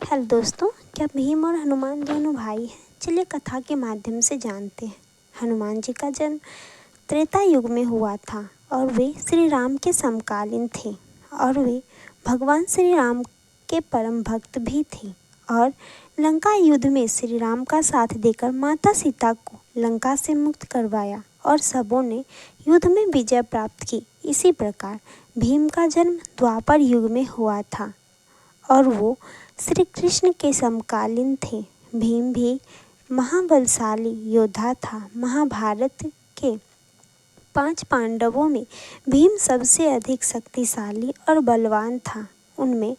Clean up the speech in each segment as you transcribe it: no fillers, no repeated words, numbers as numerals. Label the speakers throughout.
Speaker 1: Hello दोस्तों, क्या भीम और हनुमान दोनों भाई हैं? चलिए कथा के माध्यम से जानते हैं। हनुमान जी का जन्म त्रेता युग में हुआ था और वे श्री राम के समकालीन थे और वे भगवान श्री राम के परम भक्त भी थे और लंका युद्ध में श्री राम का साथ देकर माता सीता को लंका से मुक्त करवाया और सबों ने युद्ध में विजय प्राप्त की। इसी प्रकार भीम का जन्म द्वापर युग में हुआ था और वो श्री कृष्ण के समकालीन थे। भीम भी महाबलशाली योद्धा था। महाभारत के 5 पांडवों में भीम सबसे अधिक शक्तिशाली और बलवान था। उनमें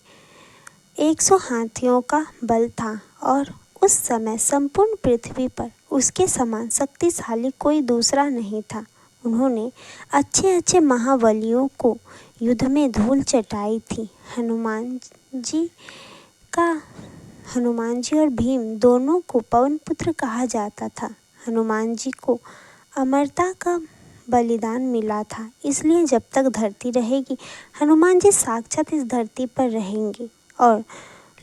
Speaker 1: 100 हाथियों का बल था और उस समय संपूर्ण पृथ्वी पर उसके समान शक्तिशाली कोई दूसरा नहीं था। उन्होंने अच्छे अच्छे महाबलियों को युद्ध में धूल चटाई थी। हनुमान जी और भीम दोनों को पवन पुत्र कहा जाता था। हनुमान जी को अमरता का बलिदान मिला था, इसलिए जब तक धरती रहेगी हनुमान जी साक्षात इस धरती पर रहेंगे और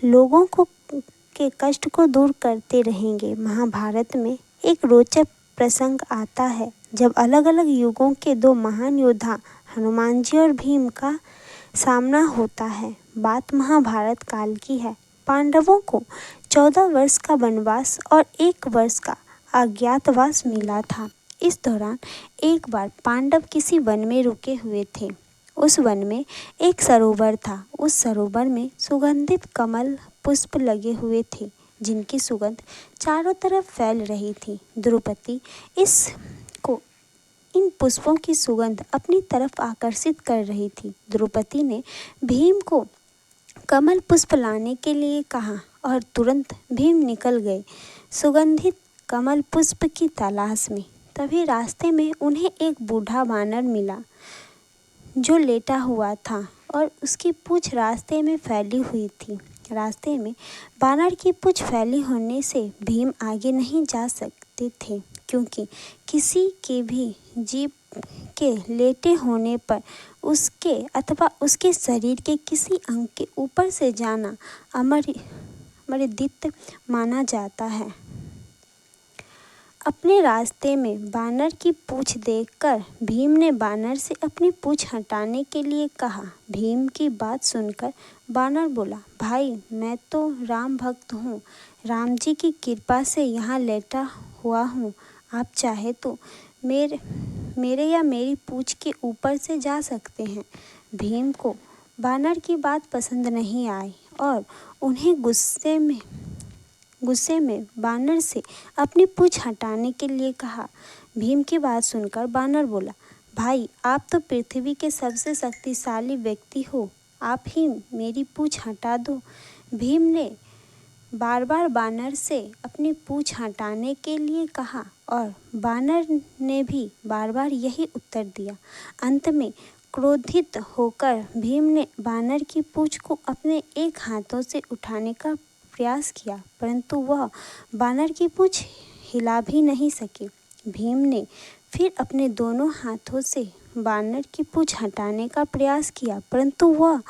Speaker 1: लोगों के कष्ट को दूर करते रहेंगे। महाभारत में एक रोचक प्रसंग आता है जब अलग अलग युगों के 2 महान योद्धा हनुमान जी और भीम का सामना होता है। बात महाभारत काल की है। पांडवों को 14 वर्ष का वनवास और 1 वर्ष का अज्ञातवास मिला था। इस दौरान एक बार पांडव किसी वन में रुके हुए थे। उस वन में एक सरोवर था। उस सरोवर में सुगंधित कमल पुष्प लगे हुए थे जिनकी सुगंध चारों तरफ फैल रही थी। द्रौपदी इन पुष्पों की सुगंध अपनी तरफ आकर्षित कर रही थी। द्रौपदी ने भीम को कमल पुष्प लाने के लिए कहा और तुरंत भीम निकल गए सुगंधित कमल पुष्प की तलाश में। तभी रास्ते में उन्हें एक बूढ़ा वानर मिला जो लेटा हुआ था और उसकी पूंछ रास्ते में फैली हुई थी। रास्ते में वानर की पूंछ फैली होने से भीम आगे नहीं जा सकते थे, क्योंकि किसी के भी जीव के लेटे होने पर उसके अथवा उसके शरीर के किसी अंग के ऊपर से जाना अमर्दित माना जाता है। अपने रास्ते में बानर की पूंछ देखकर भीम ने बानर से अपनी पूंछ हटाने के लिए कहा। भीम की बात सुनकर बानर बोला, भाई मैं तो राम भक्त हूँ, राम जी की कृपा से यहाँ लेटा हुआ हूँ। आप चाहे तो मेरे या मेरी पूंछ के ऊपर से जा सकते हैं। भीम को बानर की बात पसंद नहीं आई और उन्हें गुस्से में बानर से अपनी पूंछ हटाने के लिए कहा। भीम की बात सुनकर बानर बोला, भाई आप तो पृथ्वी के सबसे शक्तिशाली व्यक्ति हो, आप ही मेरी पूंछ हटा दो। भीम ने बार बार बानर से अपनी पूंछ हटाने के लिए कहा और बानर ने भी बार बार यही उत्तर दिया। अंत में क्रोधित होकर भीम ने बानर की पूंछ को अपने एक हाथों से उठाने का प्रयास किया, परंतु वह बानर की पूंछ हिला भी नहीं सके। भीम ने फिर अपने दोनों हाथों से बानर की पूंछ हटाने का प्रयास किया, परंतु वह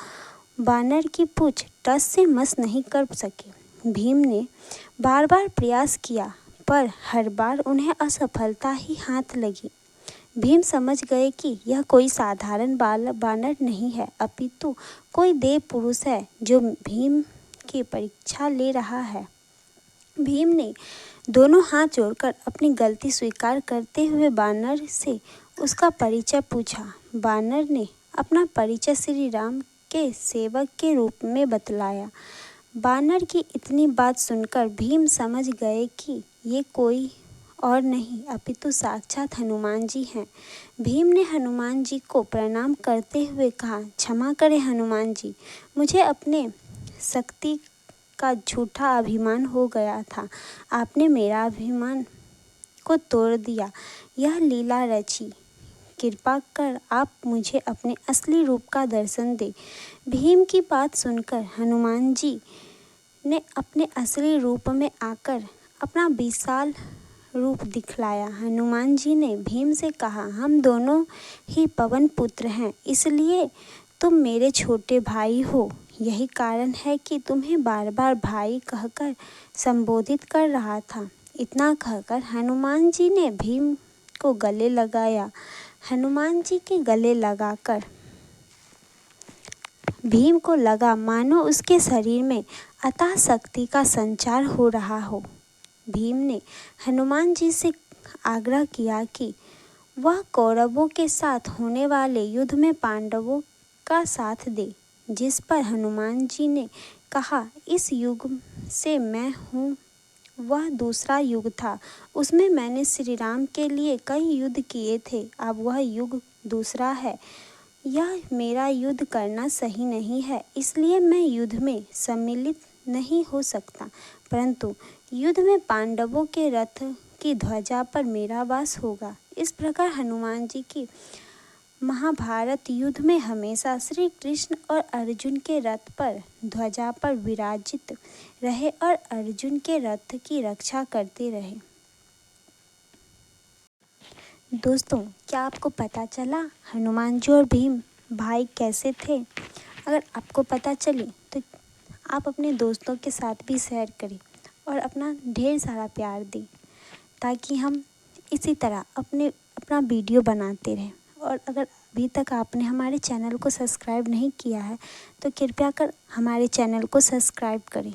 Speaker 1: बानर की पूंछ टस से मस नहीं कर सके। भीम ने बार बार प्रयास किया पर हर बार उन्हें असफलता ही हाथ लगी। भीम समझ गए कि यह कोई साधारण बानर नहीं है, अपितु कोई देव पुरुष है जो भीम की परीक्षा ले रहा है। भीम ने दोनों हाथ जोड़कर अपनी गलती स्वीकार करते हुए बानर से उसका परिचय पूछा। बानर ने अपना परिचय श्री राम के सेवक के रूप में बतलाया। बानर की इतनी बात सुनकर भीम समझ गए कि ये कोई और नहीं अपितु साक्षात हनुमान जी हैं। भीम ने हनुमान जी को प्रणाम करते हुए कहा, क्षमा करें हनुमान जी, मुझे अपने शक्ति का झूठा अभिमान हो गया था। आपने मेरा अभिमान को तोड़ दिया, यह लीला रची। कृपा कर आप मुझे अपने असली रूप का दर्शन दें। भीम की बात सुनकर हनुमान जी ने अपने असली रूप में आकर अपना विशाल रूप दिखलाया। हनुमान जी ने भीम से कहा, हम दोनों ही पवन पुत्र हैं, इसलिए तुम मेरे छोटे भाई हो। यही कारण है कि तुम्हें बार बार भाई कहकर संबोधित कर रहा था। इतना कहकर हनुमान जी ने भीम को गले लगाया। हनुमान जी के गले लगाकर भीम को लगा मानो उसके शरीर में अथाह शक्ति का संचार हो रहा हो। भीम ने हनुमान जी से आग्रह किया कि वह कौरवों के साथ होने वाले युद्ध में पांडवों का साथ दे, जिस पर हनुमान जी ने कहा, इस युग से मैं हूँ वह दूसरा युग था। उसमें मैंने श्री राम के लिए कई युद्ध किए थे। अब वह युग दूसरा है। यह मेरा युद्ध करना सही नहीं है, इसलिए मैं युद्ध में सम्मिलित नहीं हो सकता, परंतु युद्ध में पांडवों के रथ की ध्वजा पर मेरा वास होगा। इस प्रकार हनुमान जी की महाभारत युद्ध में हमेशा श्री कृष्ण और अर्जुन के रथ पर ध्वजा पर विराजित रहे और अर्जुन के रथ की रक्षा करते रहे। दोस्तों, क्या आपको पता चला हनुमान जी और भीम भाई कैसे थे? अगर आपको पता चली तो आप अपने दोस्तों के साथ भी शेयर करें और अपना ढेर सारा प्यार दें, ताकि हम इसी तरह अपना वीडियो बनाते रहें। और अगर अभी तक आपने हमारे चैनल को सब्सक्राइब नहीं किया है तो कृपया कर हमारे चैनल को सब्सक्राइब करें।